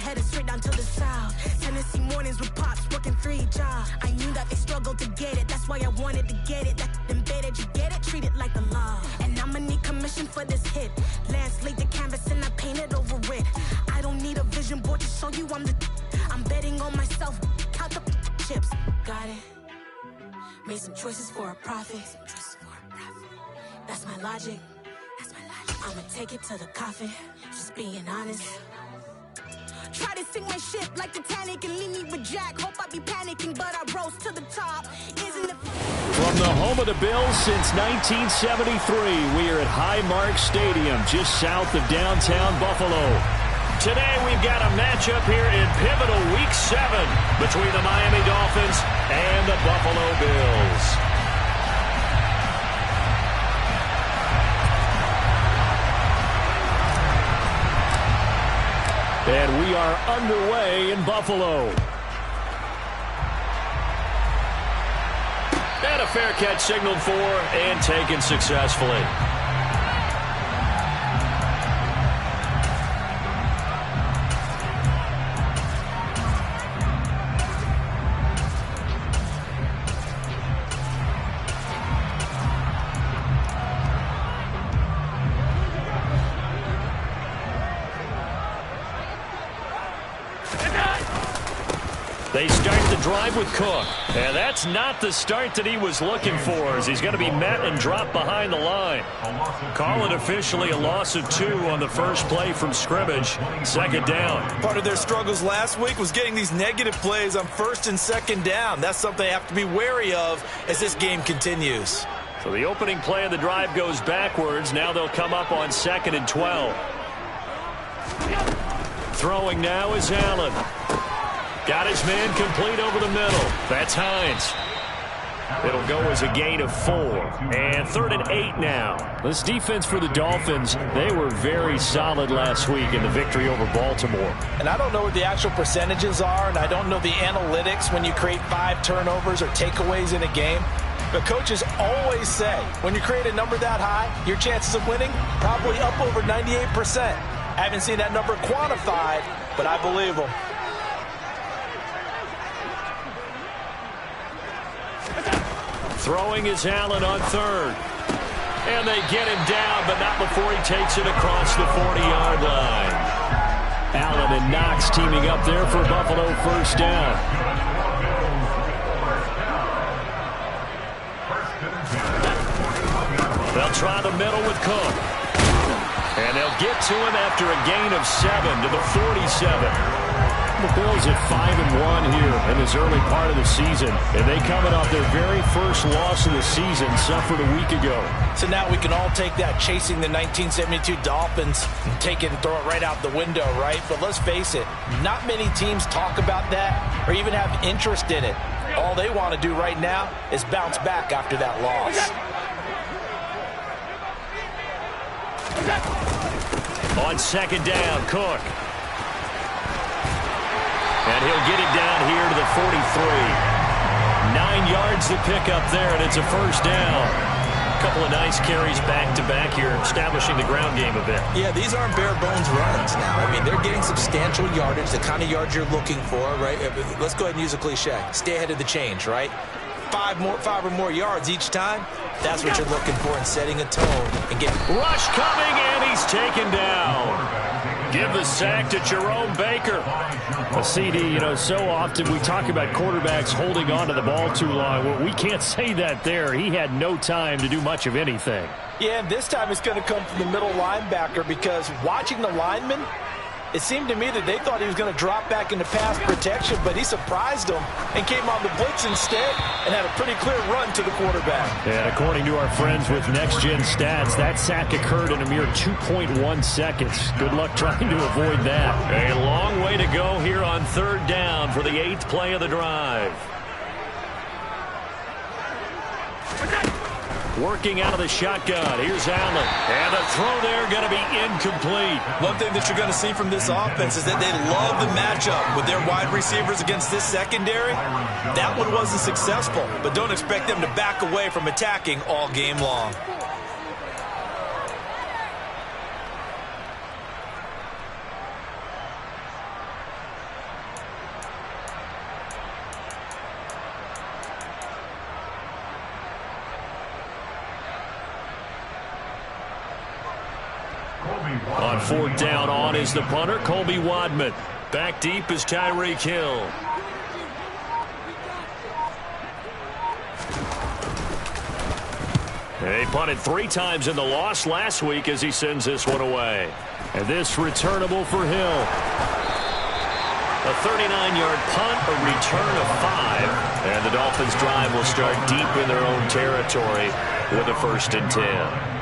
headed straight down to the south. Tennessee mornings with pops, working 3 jobs. I knew that they struggled to get it, that's why I wanted to get it. That embedded, you get it, treat it like the law. And I'ma need commission for this hit. Lance laid the canvas and I painted over it. I don't need a vision board to show you I'm betting on myself, count the chips. Got it. Made some choices for a profit. That's my logic. I'ma take it to the coffin, just being honest. Try to sink my ship like Titanic and leave me with Jack. Hope I be panicking, but I rose to the top. Isn't it? From the home of the Bills since 1973, we are at Highmark Stadium, just south of downtown Buffalo. Today we've got a matchup here in pivotal Week 7 between the Miami Dolphins and the Buffalo Bills. And we are underway in Buffalo. And a fair catch signaled for and taken successfully. They start the drive with Cook. And that's not the start that he was looking for, as he's going to be met and dropped behind the line. Call it officially a loss of 2 on the first play from scrimmage. Second down. Part of their struggles last week was getting these negative plays on first and second down. That's something they have to be wary of as this game continues. So the opening play of the drive goes backwards. Now they'll come up on 2nd and 12. Throwing now is Allen. Got his man complete over the middle. That's Hines. It'll go as a gain of 4. And 3rd and 8 now. This defense for the Dolphins, they were very solid last week in the victory over Baltimore. And I don't know what the actual percentages are, and I don't know the analytics when you create 5 turnovers or takeaways in a game. But coaches always say, when you create a number that high, your chances of winning probably up over 98%. I haven't seen that number quantified, but I believe them. Throwing is Allen on 3rd. And they get him down, but not before he takes it across the 40-yard line. Allen and Knox teaming up there for Buffalo first down. They'll try the middle with Cook. And they'll get to him after a gain of 7 to the 47. The Bills at 5-1 here in this early part of the season. And they coming off their very first loss of the season, suffered a week ago. So now we can all take that chasing the 1972 Dolphins and take it and throw it right out the window, right? But let's face it, not many teams talk about that or even have interest in it. All they want to do right now is bounce back after that loss. On 2nd down, Cook. And he'll get it down here to the 43. 9 yards to pick up there, and it's a first down. A couple of nice carries back-to-back here, establishing the ground game a bit. Yeah, these aren't bare-bones runs now. I mean, they're getting substantial yardage, the kind of yards you're looking for, right? Let's go ahead and use a cliche. Stay ahead of the change, right? 5 or more yards each time. That's what you're looking for in setting a tone and getting. Rush coming, and he's taken down. Give the sack to Jerome Baker. A CD, you know, so often we talk about quarterbacks holding on to the ball too long. Well, we can't say that there. He had no time to do much of anything. Yeah, and this time it's going to come from the middle linebacker, because watching the lineman, it seemed to me that they thought he was going to drop back into pass protection, but he surprised them and came on the blitz instead and had a pretty clear run to the quarterback. And according to our friends with Next Gen Stats, that sack occurred in a mere 2.1 seconds. Good luck trying to avoid that. A long way to go here on 3rd down for the 8th play of the drive. Working out of the shotgun. Here's Allen. And the throw there going to be incomplete. One thing that you're going to see from this offense is that they love the matchup with their wide receivers against this secondary. That one wasn't successful, but don't expect them to back away from attacking all game long. On fourth down, on is the punter, Colby Wadman. Back deep is Tyreek Hill. They punted 3 times in the loss last week as he sends this one away. And this returnable for Hill. A 39-yard punt, a return of 5. And the Dolphins' drive will start deep in their own territory with a 1st and 10.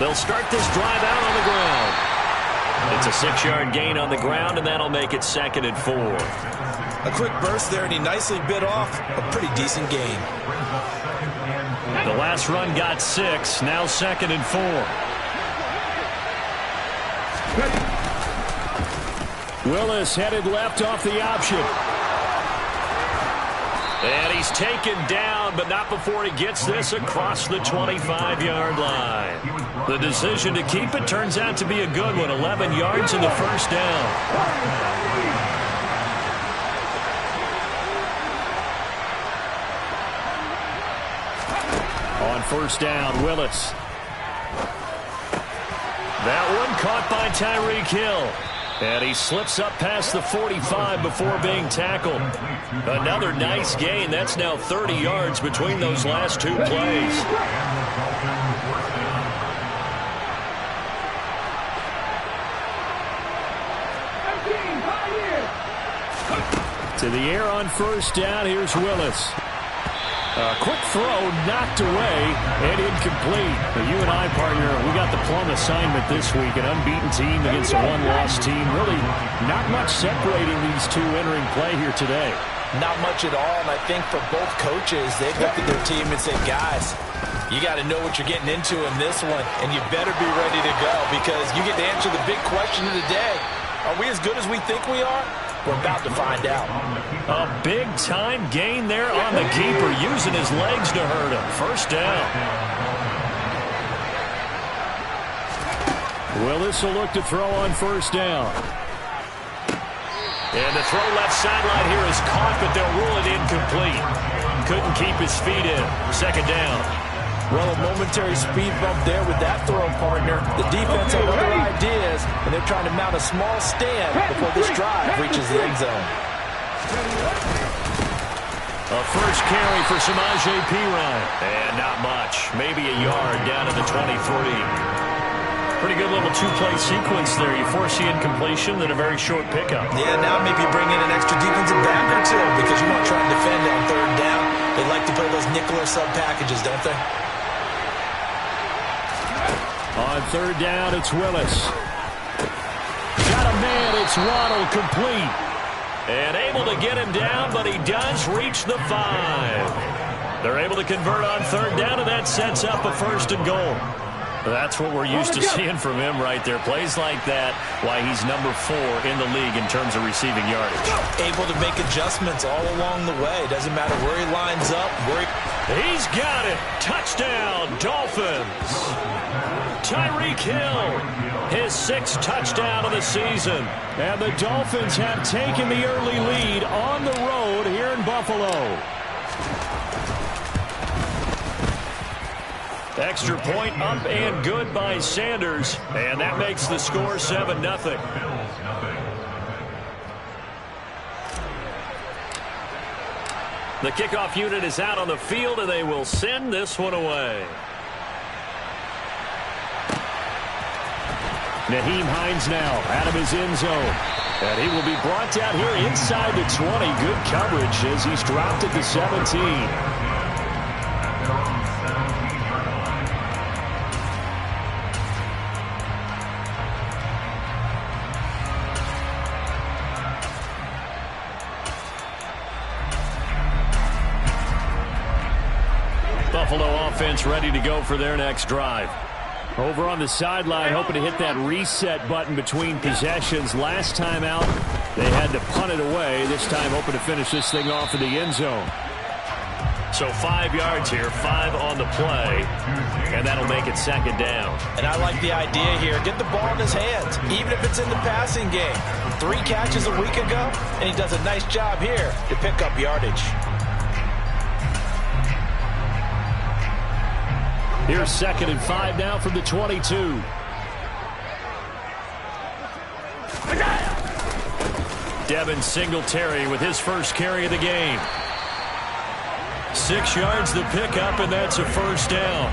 They'll start this drive out on the ground. It's a 6-yard gain on the ground, and that'll make it 2nd and 4. A quick burst there, and he nicely bit off a pretty decent gain. The last run got 6, now 2nd and 4. Willis headed left off the option. And he's taken down, but not before he gets this across the 25-yard line. The decision to keep it turns out to be a good one. 11 yards in the 1st down. On 1st down, Willis. That one caught by Tyreek Hill. And he slips up past the 45 before being tackled. Another nice gain. That's now 30 yards between those last 2 plays. To the air on 1st down. Here's Willis. A quick throw knocked away and incomplete. You and I, partner, we got the plum assignment this week. An unbeaten team against a one-loss team. Really not much separating these two entering play here today. Not much at all, and I think for both coaches, they've looked at their team and said, guys, you got to know what you're getting into in this one, and you better be ready to go because you get to answer the big question of the day. Are we as good as we think we are? We're about to find out. A big-time gain there on the keeper, using his legs to hurt him. 1st down. Willis will look to throw on 1st down. And the throw left sideline here is caught, but they'll rule it incomplete. Couldn't keep his feet in. 2nd down. Well, a momentary speed bump there with that throw, partner. The defense had other ideas, and they're trying to mount a small stand before this drive reaches the end zone. A first carry for Samaje Perine. And not much. Maybe a yard down to the 23. Pretty good little 2-play sequence there. You force the incompletion, then a very short pickup. Yeah, now maybe bring in an extra defensive back or two because you want to try and defend on 3rd down. They like to play those nickel or sub packages, don't they? On 3rd down, it's Willis. Got a man, it's Waddle, complete. And able to get him down, but he does reach the 5. They're able to convert on 3rd down, and that sets up a 1st and goal. That's what we're used to seeing from him right there. Plays like that, why he's number 4 in the league in terms of receiving yardage. Able to make adjustments all along the way. Doesn't matter where he lines up. He's got it. Touchdown, Dolphins. Tyreek Hill, his 6th touchdown of the season. And the Dolphins have taken the early lead on the road here in Buffalo. Extra point up and good by Sanders. And that makes the score 7-0. The kickoff unit is out on the field, and they will send this one away. Nyheim Hines now out of his end zone. And he will be brought down here inside the 20. Good coverage as he's dropped at the 17. Buffalo offense ready to go for their next drive. Over on the sideline, hoping to hit that reset button between possessions. Last time out, they had to punt it away. This time, hoping to finish this thing off in the end zone. So 5 yards here, 5 on the play, and that'll make it second down. And I like the idea here. Get the ball in his hands, even if it's in the passing game. 3 catches a week ago, and he does a nice job here to pick up yardage. Here's 2nd and 5 now from the 22. Devin Singletary with his first carry of the game. 6 yards the pickup, and that's a first down.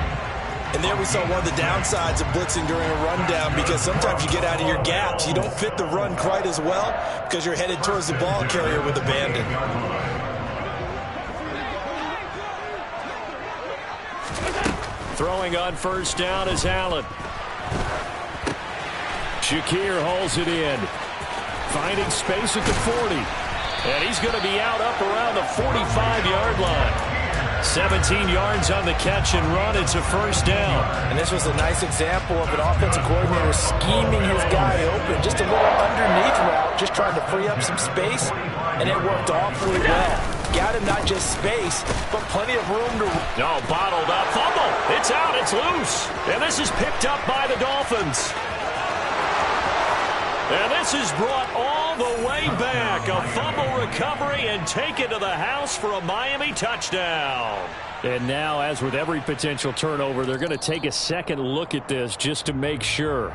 And there we saw one of the downsides of blitzing during a rundown, because sometimes you get out of your gaps. You don't fit the run quite as well because you're headed towards the ball carrier with abandon. Throwing on first down is Allen. Shakir hauls it in. Finding space at the 40. And he's going to be out up around the 45-yard line. 17 yards on the catch and run. It's a first down. And this was a nice example of an offensive coordinator scheming his guy open. Just a little underneath route, just trying to free up some space, and it worked awfully well. Got him not just space, but plenty of room to... No, bottled up. Fumble. It's out. It's loose. And this is picked up by the Dolphins. And this is brought all the way back. A fumble recovery and taken to the house for a Miami touchdown. And now, as with every potential turnover, they're going to take a second look at this just to make sure.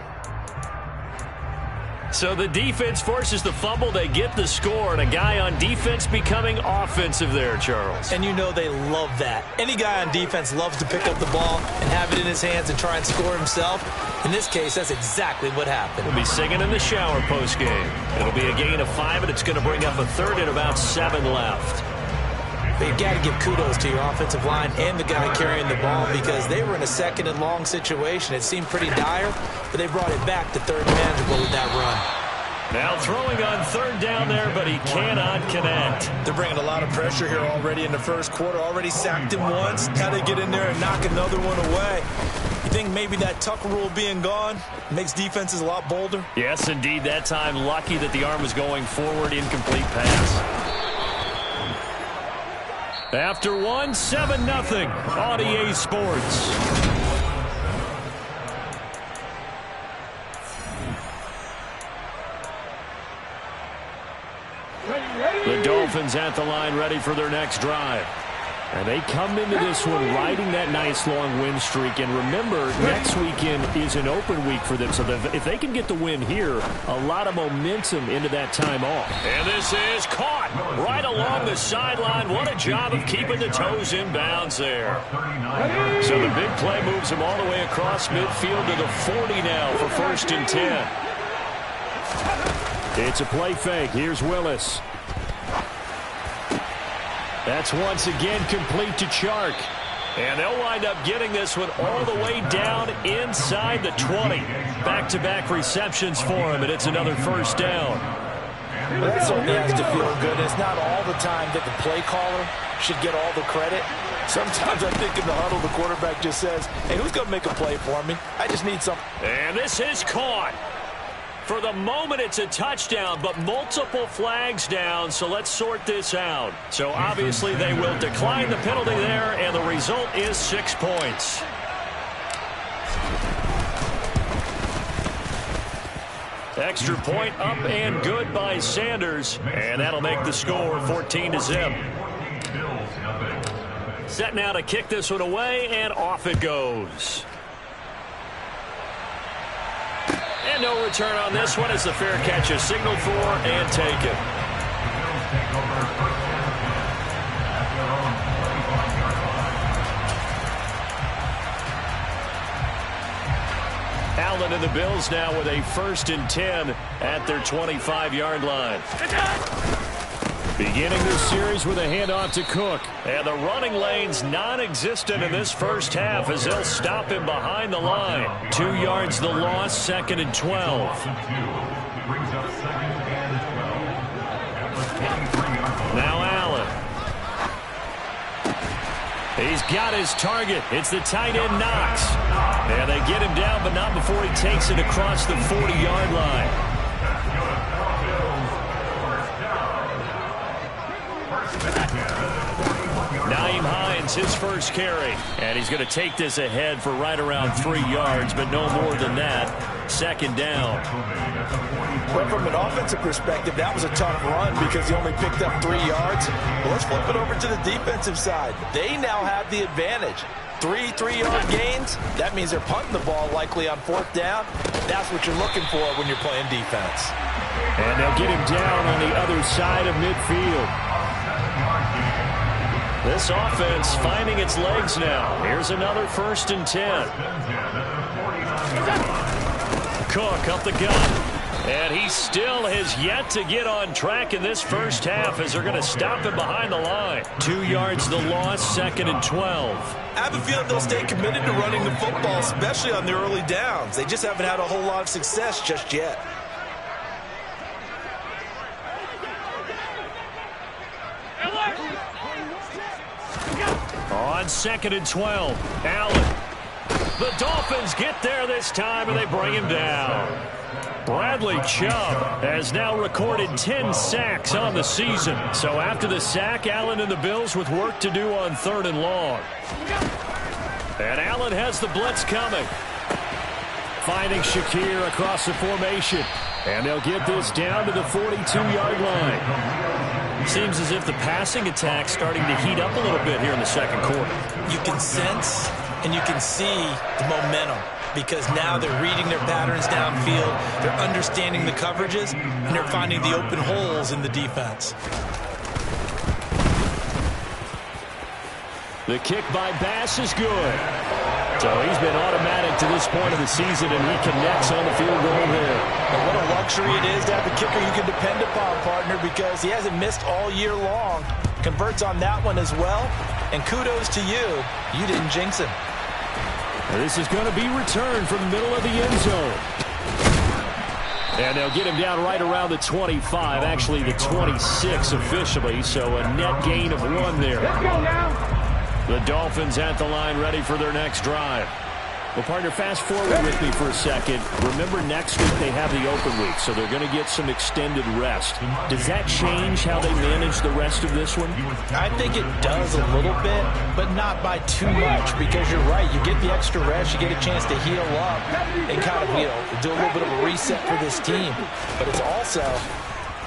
So the defense forces the fumble. They get the score, and a guy on defense becoming offensive there, Charles. And you know they love that. Any guy on defense loves to pick up the ball and have it in his hands and try and score himself. In this case, that's exactly what happened. We'll be singing in the shower post-game. It'll be a gain of 5, and it's going to bring up a third and about 7 left. But you've got to give kudos to your offensive line and the guy carrying the ball, because they were in a 2nd and long situation. It seemed pretty dire, but they brought it back to 3rd and manageable with that run. Now throwing on 3rd down there, but he cannot connect. They're bringing a lot of pressure here already in the first quarter. Already sacked him once. Got to get in there and knock another one away. You think maybe that Tucker rule being gone makes defenses a lot bolder? Yes, indeed. That time, lucky that the arm was going forward. Incomplete pass. After 1, 7-0 on EA Sports. The Dolphins at the line, ready for their next drive. And they come into this one riding that nice long win streak. And remember, next weekend is an open week for them. So if they can get the win here, a lot of momentum into that time off. And this is caught right along the sideline. What a job of keeping the toes in bounds there. So the big play moves him all the way across midfield to the 40 now for 1st and 10. It's a play fake. Here's Willis. That's once again complete to Chark. And they'll wind up getting this one all the way down inside the 20. Back-to-back receptions for him, and it's another first down. Well, that certainly has to feel good. It's not all the time that the play caller should get all the credit. Sometimes I think in the huddle, the quarterback just says, hey, who's going to make a play for me? I just need some. And this is caught. For the moment, it's a touchdown, but multiple flags down, so let's sort this out. So obviously they will decline the penalty there, and the result is 6 points. Extra point up and good by Sanders, and that'll make the score 14-0. Set now to kick this one away, and off it goes. And no return on this one as the fair catch is signaled for and taken. Allen and the Bills now with a 1st and 10 at their 25-yard line. Beginning this series with a handoff to Cook. And the running lane's non-existent in this first half as they'll stop him behind the line. 2 yards the loss, 2nd and 12. Now Allen. He's got his target. It's the tight end Knox. And they get him down, but not before he takes it across the 40-yard line. Dobbins, his first carry. And he's going to take this ahead for right around 3 yards, but no more than that. Second down. Well, from an offensive perspective, that was a tough run because he only picked up 3 yards. Well, let's flip it over to the defensive side. They now have the advantage. 3 3-yard gains, that means they're punting the ball likely on 4th down. That's what you're looking for when you're playing defense. And they'll get him down on the other side of midfield. This offense finding its legs now. Here's another 1st and 10. Cook up the gut. And he still has yet to get on track in this first half as they're going to stop him behind the line. 2 yards the loss, 2nd and 12. I have a feeling they'll stay committed to running the football, especially on their early downs. They just haven't had a whole lot of success just yet. On 2nd and 12, Allen. The Dolphins get there this time, and they bring him down. Bradley Chubb has now recorded 10 sacks on the season. So after the sack, Allen and the Bills with work to do on 3rd and long. And Allen has the blitz coming. Finding Shakir across the formation. And they'll get this down to the 42-yard line. Seems as if the passing attack's starting to heat up a little bit here in the second quarter. You can sense and you can see the momentum because now they're reading their patterns downfield, they're understanding the coverages, and they're finding the open holes in the defense. The kick by Bass is good. So he's been automatic to this point of the season, and he connects on the field goal there. And what a luxury it is to have a kicker you can depend upon, partner, because he hasn't missed all year long. Converts on that one as well. And kudos to you. You didn't jinx him. This is going to be returned from the middle of the end zone. And they'll get him down right around the 25, actually the 26 officially, so a net gain of 1 there. Let's go now. The Dolphins at the line ready for their next drive. Well, partner, fast forward with me for a second. Remember, next week they have the open week, so they're going to get some extended rest. Does that change how they manage the rest of this one? I think it does a little bit, but not by too much, because you're right. You get the extra rest, you get a chance to heal up and kind of, do a little bit of a reset for this team. But it's also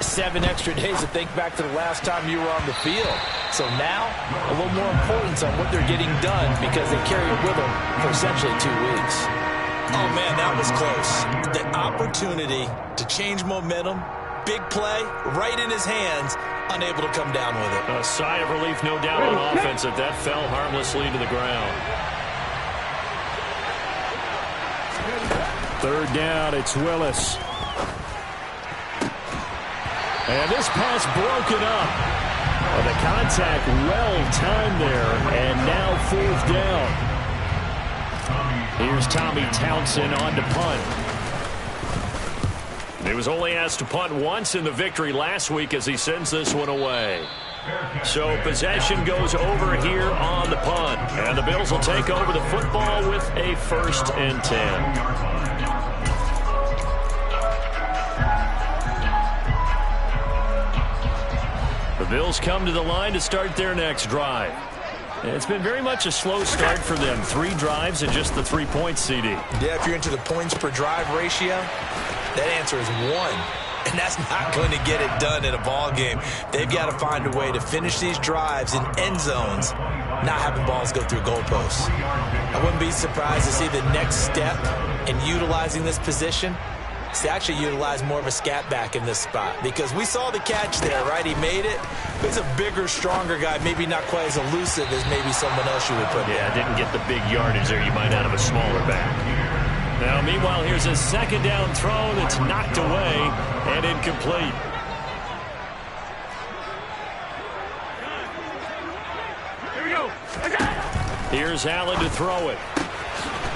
7 extra days to think back to the last time you were on the field. So now, a little more importance on what they're getting done because they carry it with them for essentially 2 weeks. Oh, man, that was close. The opportunity to change momentum, big play, right in his hands, unable to come down with it. A sigh of relief, no doubt, on offense that fell harmlessly to the ground. 3rd down, it's Willis. And this pass broken up. Well, the contact well-timed there, and now 4th down. Here's Tommy Townsend on to punt. He was only asked to punt once in the victory last week as he sends this one away. So possession goes over here on the punt. And the Bills will take over the football with a 1st and 10. The Bills come to the line to start their next drive. It's been very much a slow start for them. 3 drives and just the 3 points, CD. Yeah, if you're into the points per drive ratio, that answer is 1. And that's not going to get it done in a ball game. They've got to find a way to finish these drives in end zones, not having balls go through goalposts. I wouldn't be surprised to see the next step in utilizing this position to actually utilize more of a scat back in this spot, because we saw the catch there, right? He made it. He's a bigger, stronger guy, maybe not quite as elusive as maybe someone else you would put there. Yeah, didn't get the big yardage there you might out of a smaller back. Now, meanwhile, here's a 2nd down throw that's knocked away and incomplete. Here we go. Here's Allen to throw it.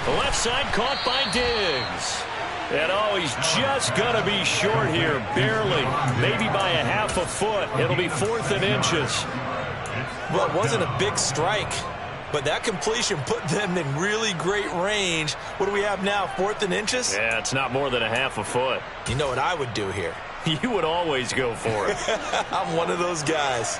The left side caught by Diggs. And, he's just going to be short here, barely, maybe by a half a foot. It'll be 4th and inches. Well, it wasn't a big strike, but that completion put them in really great range. What do we have now, 4th and inches? Yeah, it's not more than a half a foot. You know what I would do here? You would always go for it. I'm one of those guys.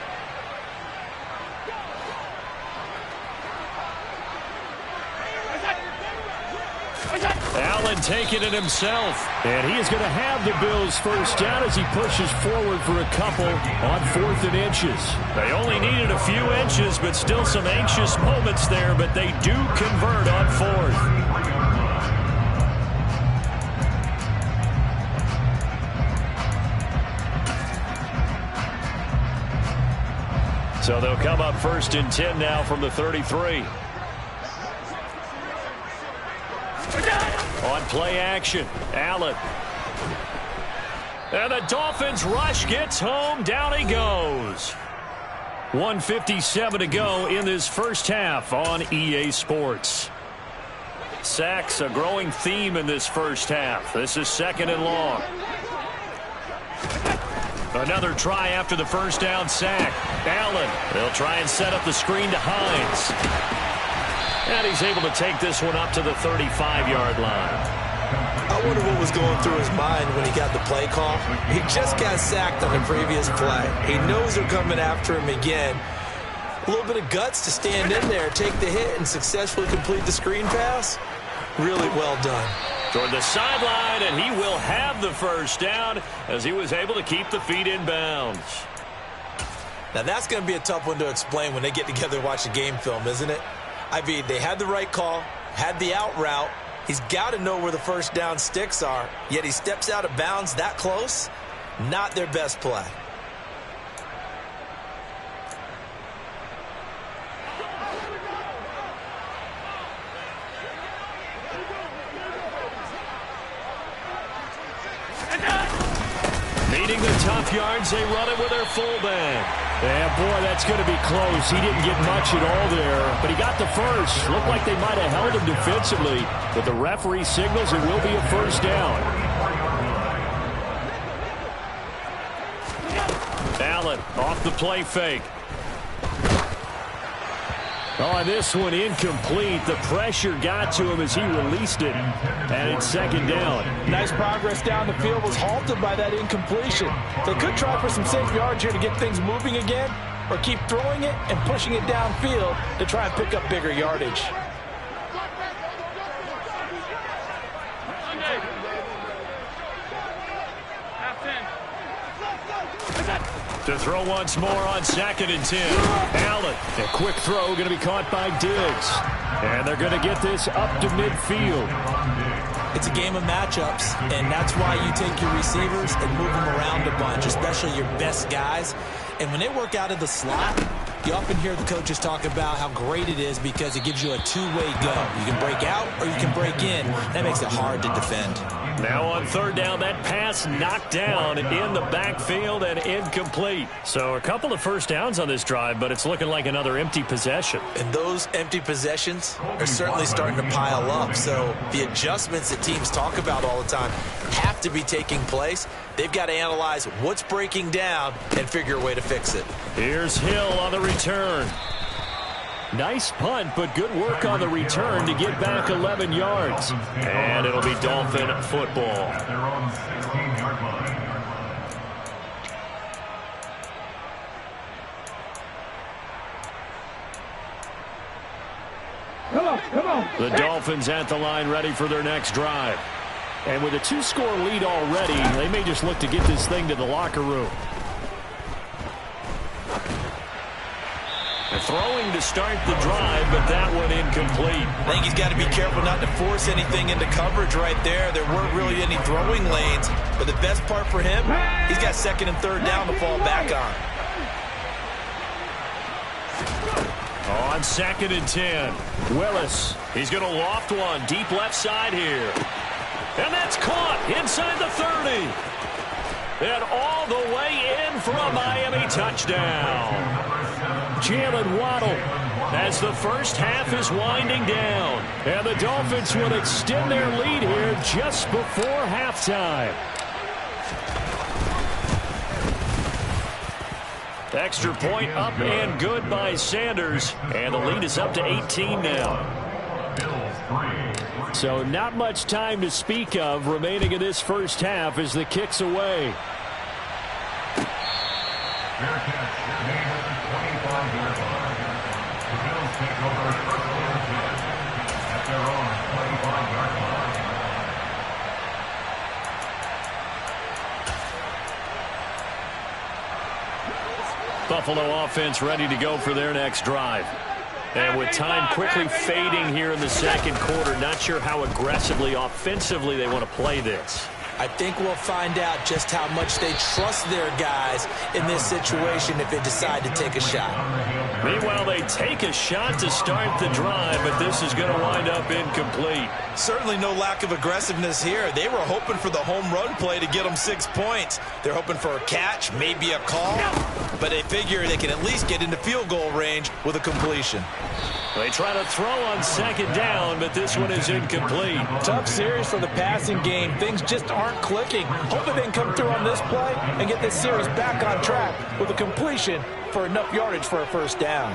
Allen taking it himself. And he is going to have the Bills first down as he pushes forward for a couple on 4th and inches. They only needed a few inches, but still some anxious moments there, but they do convert on 4th. So they'll come up 1st and 10 now from the 33. On play action, Allen. And the Dolphins rush gets home. Down he goes. 1:57 to go in this first half on EA Sports. Sacks a growing theme in this first half. This is 2nd and long. Another try after the first down sack. Allen, they'll try and set up the screen to Hines. And he's able to take this one up to the 35-yard line. I wonder what was going through his mind when he got the play call. He just got sacked on the previous play. He knows they're coming after him again. A little bit of guts to stand in there, take the hit, and successfully complete the screen pass. Really well done. Toward the sideline, and he will have the first down as he was able to keep the feet in bounds. Now that's going to be a tough one to explain when they get together and watch the game film, isn't it? I mean, they had the right call, had the out route. He's got to know where the first down sticks are, yet he steps out of bounds that close. Not their best play. Needing the tough yards, they run it with their fullback. Yeah, boy, that's going to be close. He didn't get much at all there, but he got the first. Looked like they might have held him defensively, but the referee signals it will be a first down. Allen off the play fake. Oh, this one incomplete. The pressure got to him as he released it, and it's 2nd down. Nice progress down the field was halted by that incompletion. They could try for some safe yards here to get things moving again, or keep throwing it and pushing it downfield to try and pick up bigger yardage. To throw once more on 2nd and 10. Allen, a quick throw going to be caught by Diggs. And they're going to get this up to midfield. It's a game of matchups, and that's why you take your receivers and move them around a bunch, especially your best guys. And when they work out of the slot, you often hear the coaches talk about how great it is because it gives you a two-way go. You can break out or you can break in. That makes it hard to defend. Now on 3rd down, that pass knocked down in the backfield and incomplete. So a couple of first downs on this drive, but it's looking like another empty possession. And those empty possessions are certainly starting to pile up. So the adjustments that teams talk about all the time have to be taking place. They've got to analyze what's breaking down and figure a way to fix it. Here's Hill on the return. Nice punt, but good work on the return to get back 11 yards. And it'll be Dolphin football. Come on. The Dolphins at the line ready for their next drive. And with a 2-score lead already, they may just look to get this thing to the locker room. Throwing to start the drive, but that one incomplete. I think he's got to be careful not to force anything into coverage right there. There weren't really any throwing lanes, but the best part for him, he's got 2nd and 3rd down to fall back on. On 2nd and 10, Willis. He's going to loft one deep left side here. And that's caught inside the 30. And all the way in for a Miami touchdown. Jalen Waddle as the first half is winding down. And the Dolphins will extend their lead here just before halftime. Extra point up and good by Sanders. And the lead is up to 18 now. So not much time to speak of remaining in this first half as the kick's away. Buffalo offense ready to go for their next drive. And with time quickly fading here in the second quarter, not sure how aggressively, offensively they want to play this. I think we'll find out just how much they trust their guys in this situation if they decide to take a shot. Meanwhile, they take a shot to start the drive, but this is going to wind up incomplete. Certainly no lack of aggressiveness here. They were hoping for the home run play to get them 6 points. They're hoping for a catch, maybe a call, but they figure they can at least get into field goal range with a completion. They try to throw on second down, but this one is incomplete. Tough series for the passing game. Things just aren't clicking. Hoping they can come through on this play and get this series back on track with a completion for enough yardage for a first down.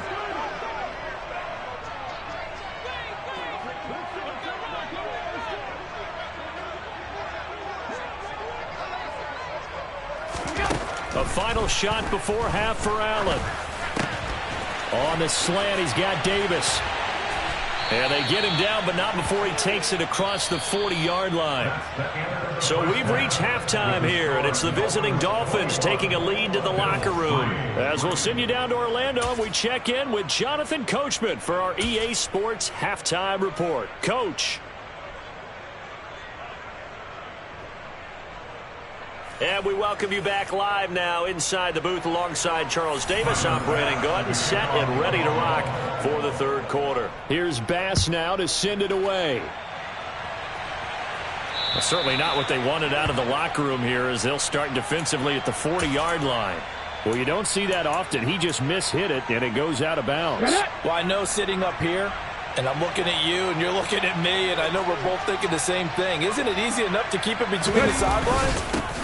A final shot before half for Allen. On the slant, he's got Davis. And they get him down, but not before he takes it across the 40-yard line. So we've reached halftime here, and it's the visiting Dolphins taking a lead to the locker room. As we'll send you down to Orlando, we check in with Jonathan Coachman for our EA Sports Halftime Report. Coach. And we welcome you back live now inside the booth alongside Charles Davis. I'm Brandon Gaudin, set and ready to rock for the third quarter. Here's Bass now to send it away. Well, certainly not what they wanted out of the locker room here as they'll start defensively at the 40-yard line. Well, you don't see that often. He just mishit it, and it goes out of bounds. Well, I know sitting up here, and I'm looking at you, and you're looking at me, and I know we're both thinking the same thing. Isn't it easy enough to keep it between the sidelines?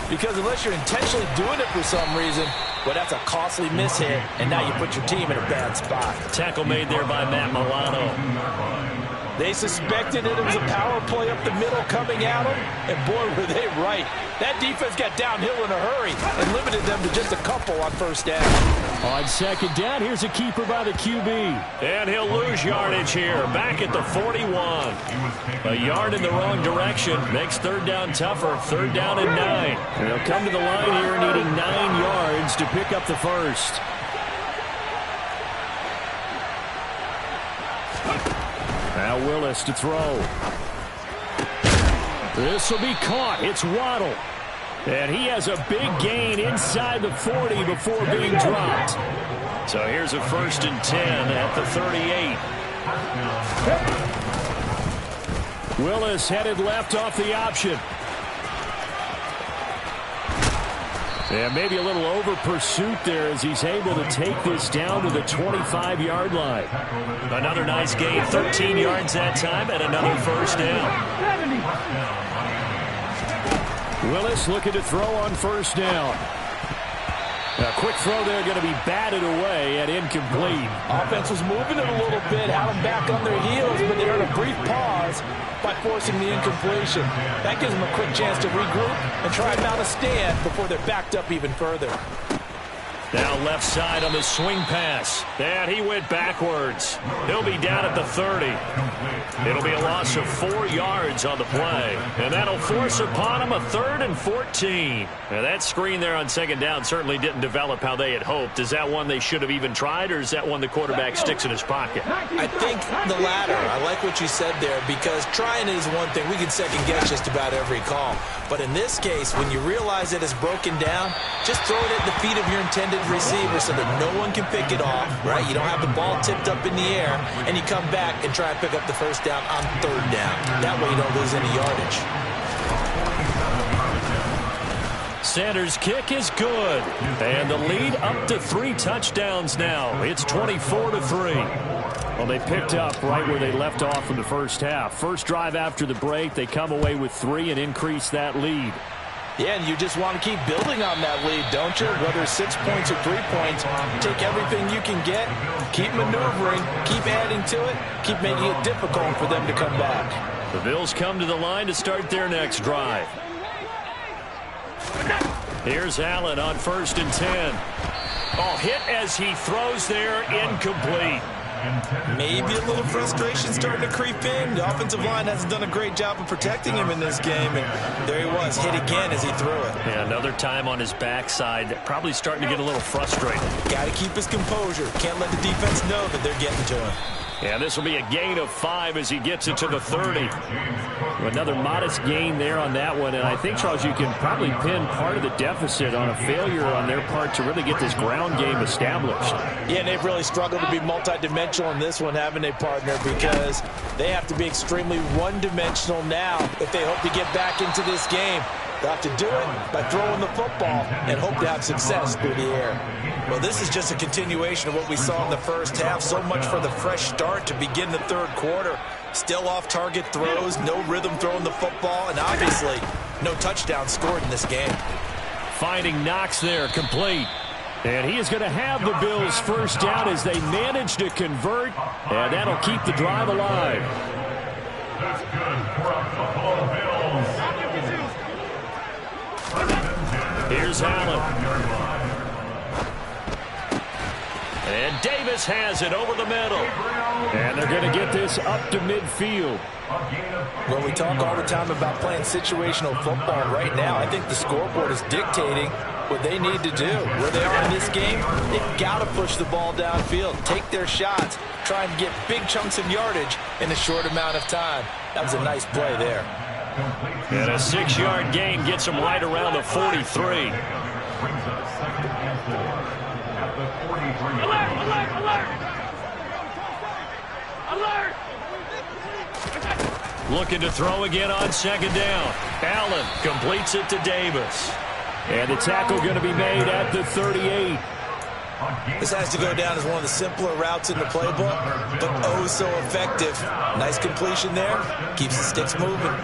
Because unless you're intentionally doing it for some reason, well, that's a costly mishit, and now you put your team in a bad spot. Tackle made there by Matt Milano. They suspected it was a power play up the middle coming at them, and boy, were they right. That defense got downhill in a hurry and limited them to just a couple on first down. On second down, here's a keeper by the QB. And he'll lose yardage here, back at the 41. A yard in the wrong direction makes third down tougher. Third down and 9. And they'll come to the line here needing 9 yards to pick up the first. Now Willis to throw. This will be caught. It's Waddle. And he has a big gain inside the 40 before being dropped. So here's a 1st and 10 at the 38. Willis headed left off the option. And maybe a little over pursuit there as he's able to take this down to the 25-yard line. Another nice gain, 13 yards that time, and another first down. Willis looking to throw on first down. A quick throw there going to be batted away and incomplete. Offense was moving it a little bit, had them back on their heels, but they earned a brief pause by forcing the incompletion. That gives them a quick chance to regroup and try and mount a stand before they're backed up even further. Now left side on the swing pass. And he went backwards. He'll be down at the 30. It'll be a loss of 4 yards on the play. And that'll force upon him a 3rd and 14. Now that screen there on second down certainly didn't develop how they had hoped. Is that one they should have even tried, or is that one the quarterback sticks in his pocket? I think the latter. I like what you said there, because trying is one thing. We can second guess just about every call. But in this case, when you realize that it's broken down, just throw it at the feet of your intended receiver so that no one can pick it off, right? You don't have the ball tipped up in the air, and you come back and try and pick up the first down on third down. That way you don't lose any yardage. Sanders' kick is good. And the lead up to 3 touchdowns now. It's 24-3. Well, they picked up right where they left off in the first half. First drive after the break, they come away with 3 and increase that lead. Yeah, and you just want to keep building on that lead, don't you? Whether it's 6 points or 3 points, take everything you can get, keep maneuvering, keep adding to it, keep making it difficult for them to come back. The Bills come to the line to start their next drive. Here's Allen on 1st and 10. Oh, hit as he throws there, incomplete. Maybe a little frustration starting to creep in. The offensive line hasn't done a great job of protecting him in this game, and there he was, hit again as he threw it. Yeah, another time on his backside, probably starting to get a little frustrated. Got to keep his composure. Can't let the defense know that they're getting to him. Yeah, this will be a gain of 5 as he gets it to the 30. Another modest gain there on that one, and I think, Charles, you can probably pin part of the deficit on a failure on their part to really get this ground game established. Yeah, and they've really struggled to be multidimensional in this one, haven't they, partner? Because they have to be extremely one-dimensional now if they hope to get back into this game. They'll have to do it by throwing the football and hope to have success through the air. Well, this is just a continuation of what we saw in the first half. So much for the fresh start to begin the third quarter. Still off-target throws, no rhythm throwing the football, and obviously no touchdown scored in this game. Finding Knox there, complete. And he is going to have the Bills first down as they manage to convert, and that'll keep the drive alive. That's good for our Buffalo Bills. Here's Allen. And Davis has it over the middle. And they're going to get this up to midfield. Well, we talk all the time about playing situational football. Right now, I think the scoreboard is dictating what they need to do. Where they are in this game, they've got to push the ball downfield, take their shots, try and get big chunks of yardage in a short amount of time. That was a nice play there. And a 6-yard gain gets them right around the 43. Alert! Alert! Alert! Alert! Looking to throw again on second down. Allen completes it to Davis. And the tackle going to be made at the 38. This has to go down as one of the simpler routes in the playbook, but oh so effective. Nice completion there. Keeps the sticks moving.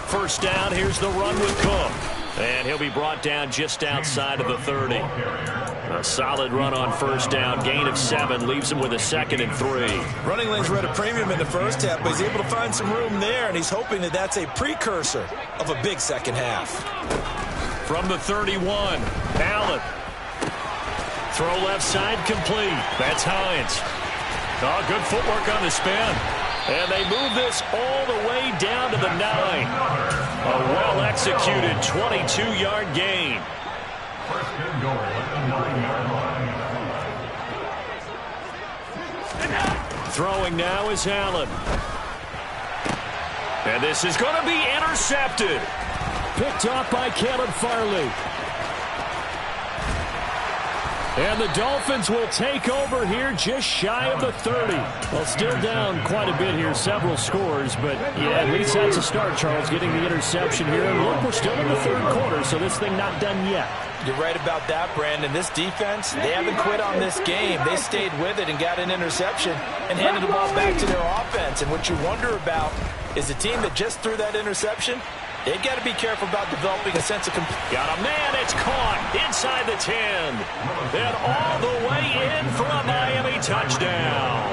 First down, here's the run with Cook. And he'll be brought down just outside of the 30. A solid run on first down. Gain of 7 leaves him with a 2nd and 3. Running lanes were at a premium in the first half, but he's able to find some room there, and he's hoping that that's a precursor of a big second half. From the 31, Allen. Throw left side complete. That's Hines. Oh, good footwork on the spin. And they move this all the way down to the 9. A well-executed 22-yard gain. Throwing now is Allen. And this is going to be intercepted. Picked off by Caleb Farley. And the Dolphins will take over here just shy of the 30. Well, still down quite a bit here, several scores, but yeah, at least that's a start, Charles, getting the interception here. And look, we're still in the third quarter, so this thing not done yet. You're right about that, Brandon. This defense, they haven't quit on this game. They stayed with it and got an interception and handed the ball back to their offense. And what you wonder about is the team that just threw that interception, they've got to be careful about developing a sense of Got a man, it's caught inside the 10. And all the way in for a Miami touchdown.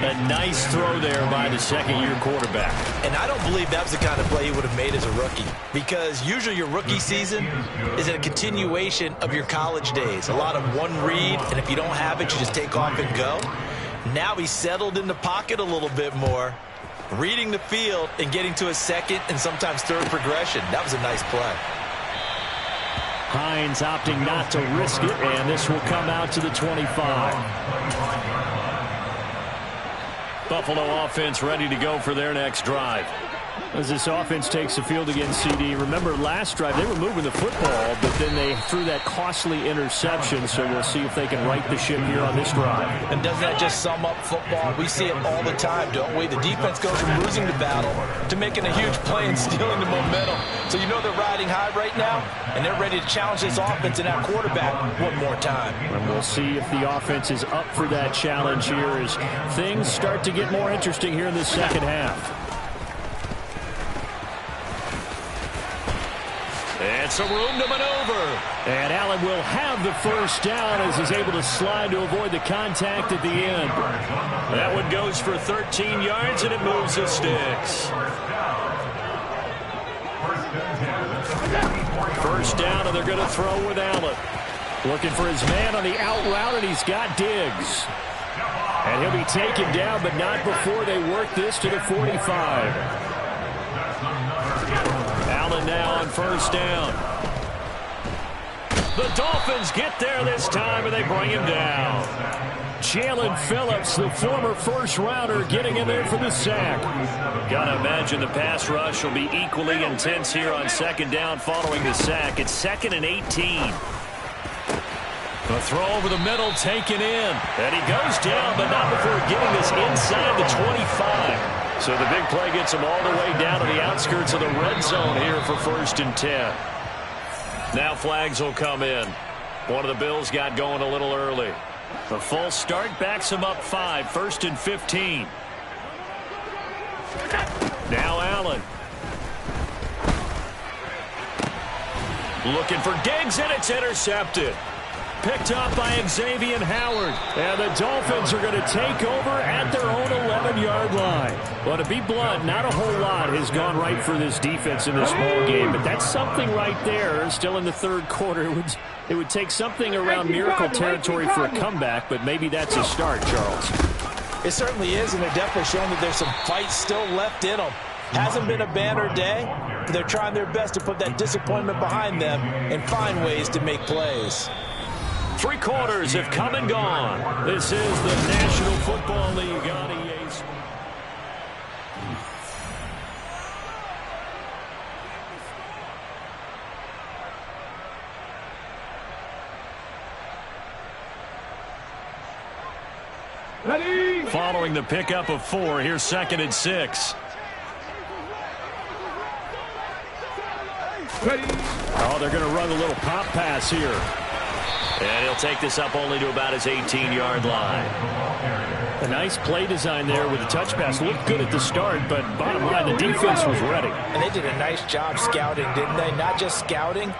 A nice throw there by the second-year quarterback. And I don't believe that was the kind of play he would have made as a rookie, because usually your rookie season is a continuation of your college days. A lot of one read, and if you don't have it, you just take off and go. Now he's settled in the pocket a little bit more, reading the field and getting to a second and sometimes third progression. That was a nice play. Hines opting not to risk it, and this will come out to the 25. Buffalo offense ready to go for their next drive. As this offense takes the field against CD, remember last drive they were moving the football, but then they threw that costly interception, so we'll see if they can right the ship here on this drive. And doesn't that just sum up football? We see it all the time, don't we? The defense goes from losing the battle to making a huge play and stealing the momentum. So you know they're riding high right now, and they're ready to challenge this offense and that quarterback one more time. And we'll see if the offense is up for that challenge here as things start to get more interesting here in the second half. And some room to maneuver. And Allen will have the first down as he's able to slide to avoid the contact at the end. That one goes for 13 yards, and it moves the sticks. First down, and they're going to throw with Allen. Looking for his man on the out route, and he's got Diggs. And he'll be taken down, but not before they work this to the 45. Allen now on first down. The Dolphins get there this time, and they bring him down. Jalen Phillips, the former first-rounder, getting in there for the sack. Got to imagine the pass rush will be equally intense here on second down following the sack. It's 2nd and 18. The throw over the middle taken in. And he goes down, but not before getting this inside the 25. So the big play gets him all the way down to the outskirts of the red zone here for 1st and 10. Now flags will come in. One of the Bills got going a little early. The false start backs him up 5, 1st and 15. Now Allen. Looking for Diggs, and it's intercepted. Picked up by Xavier Howard. And the Dolphins are going to take over at their own 11-yard line. Well, to be blunt, not a whole lot has gone right for this defense in this ball game, but that's something right there. Still in the 3rd quarter. It would take something around miracle territory for a comeback, but maybe that's a start, Charles. It certainly is, and they're definitely showing that there's some fight still left in them. Hasn't been a banner day, but they're trying their best to put that disappointment behind them and find ways to make plays. 3 quarters have come and gone. This is the National Football League on EA. Ready. Following the pickup of 4, here's 2nd and 6. Ready. Oh, they're going to run a little pop pass here. And he'll take this up only to about his 18-yard line. A nice play design there with the touch pass. Looked good at the start, but bottom line, the defense was ready. And they did a nice job scouting, didn't they? Not just scouting,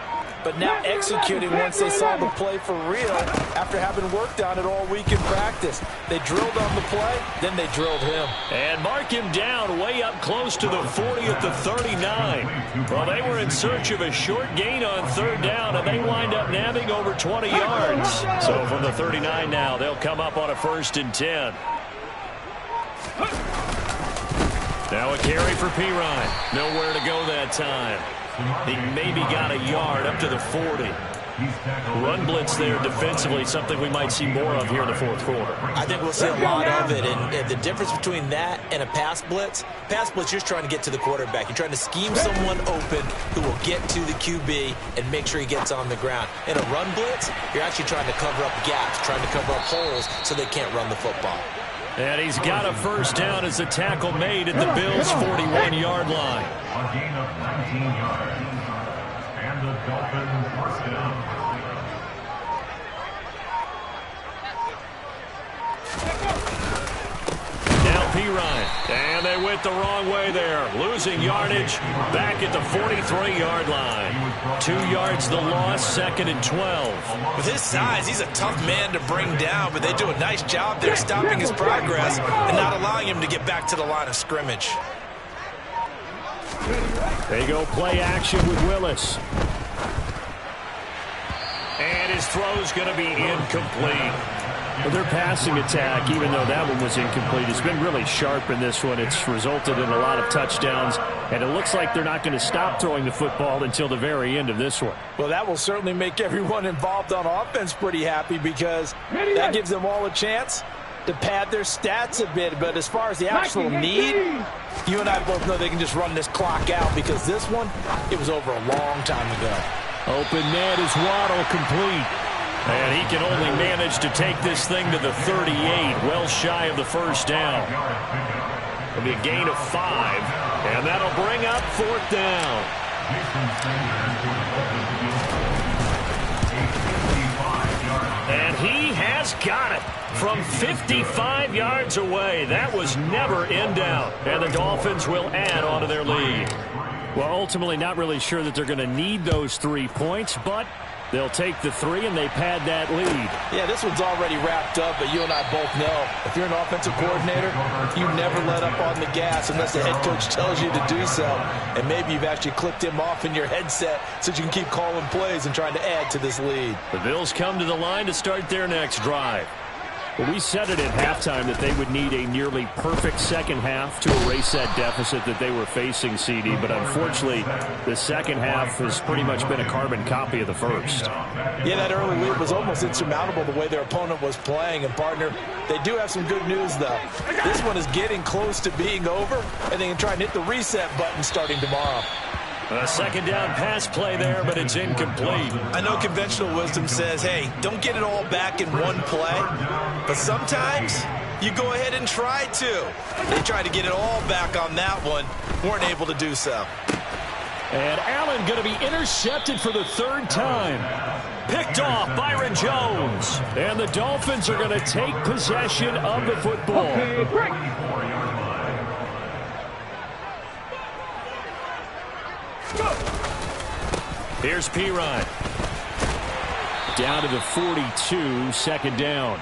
but now executing once they saw the play for real after having worked on it all week in practice. They drilled on the play, then they drilled him. And mark him down way up close to the 40 at the 39. Well, they were in search of a short gain on 3rd down, and they wind up nabbing over 20 yards. So from the 39 now, they'll come up on a 1st and 10. Now a carry for Pirine. Nowhere to go that time. He maybe got a yard up to the 40. Run blitz there defensively, something we might see more of here in the 4th quarter. I think we'll see a lot of it, and the difference between that and a pass blitz, you're just trying to get to the quarterback. You're trying to scheme someone open who will get to the QB and make sure he gets on the ground. In a run blitz, you're actually trying to cover up gaps, trying to cover up holes so they can't run the football. And he's got a 1st down as the tackle made at the Bills' 41-yard line. A gain of 19 yards. And the Dolphins 1st down. Now Pirine. And they went the wrong way there. Losing yardage back at the 43-yard line. 2 yards the loss, 2nd and 12. With his size, he's a tough man to bring down, but they do a nice job there stopping his progress and not allowing him to get back to the line of scrimmage. They go play action with Willis. And his throw's going to be incomplete. Well, their passing attack, even though that one was incomplete, has been really sharp in this one. It's resulted in a lot of touchdowns, and it looks like they're not going to stop throwing the football until the very end of this one. Well, that will certainly make everyone involved on offense pretty happy because that gives them all a chance to pad their stats a bit. But as far as the actual need, you and I both know they can just run this clock out because this one, it was over a long time ago. Open man is Waddle, complete. And he can only manage to take this thing to the 38, well shy of the 1st down. It'll be a gain of 5, and that'll bring up 4th down. And he has got it from 55 yards away. That was never in doubt. And the Dolphins will add on to their lead. Well, ultimately not really sure that they're going to need those 3 points, but They'll take the 3, and they pad that lead. Yeah, this one's already wrapped up, but you and I both know if you're an offensive coordinator, you never let up on the gas unless the head coach tells you to do so. And maybe you've actually clicked him off in your headset so you can keep calling plays and trying to add to this lead. The Bills come to the line to start their next drive. Well, we said it at halftime that they would need a nearly perfect second half to erase that deficit that they were facing, CD. But unfortunately, the second half has pretty much been a carbon copy of the first. Yeah, that early lead was almost insurmountable the way their opponent was playing. And, partner, they do have some good news, though. This one is getting close to being over, and they can try and hit the reset button starting tomorrow. A second down pass play there, but it's incomplete. I know conventional wisdom says, hey, don't get it all back in one play. But sometimes you go ahead and try to. They tried to get it all back on that one. Weren't able to do so. And Allen going to be intercepted for the 3rd time. Picked off Byron Jones. And the Dolphins are going to take possession of the football. Okay, break. Here's Pirine. Down to the 42, second down.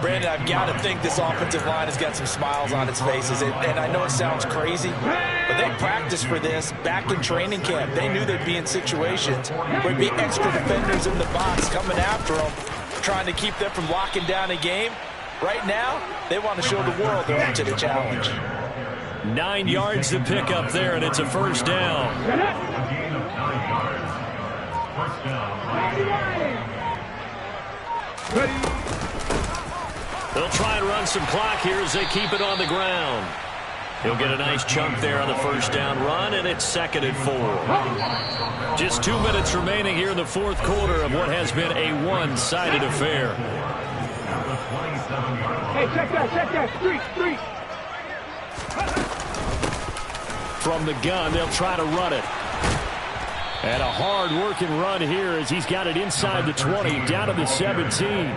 Brandon, I've got to think this offensive line has got some smiles on its faces. And I know it sounds crazy, but they practiced for this back in training camp. They knew they'd be in situations where there'd be extra defenders in the box coming after them, trying to keep them from locking down a game. Right now, they want to show the world they're up to the challenge. 9 yards to pick up there, and it's a first down. First down. They'll try and run some clock here as they keep it on the ground. He'll get a nice chunk there on the first down run, and it's 2nd and 4. Just 2 minutes remaining here in the 4th quarter of what has been a one-sided affair. Hey, check that, street. From the gun, they'll try to run it. And a hard-working run here as he's got it inside the 20, down to the 17.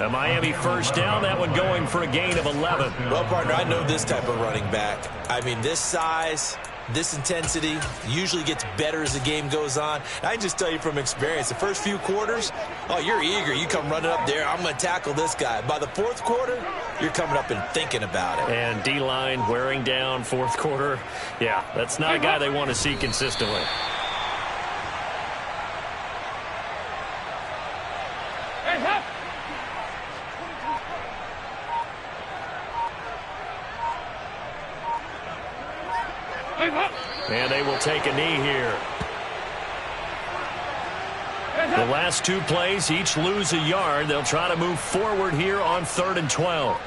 A Miami first down, that one going for a gain of 11. Well, partner, I know this type of running back. I mean, this size, this intensity usually gets better as the game goes on. I can just tell you from experience, the first few quarters, oh, you're eager. You come running up there, I'm going to tackle this guy. By the 4th quarter, you're coming up and thinking about it. And D-line wearing down 4th quarter. Yeah, that's not a guy they want to see consistently. And they will take a knee here. The last 2 plays, each lose a yard. They'll try to move forward here on 3rd and 12.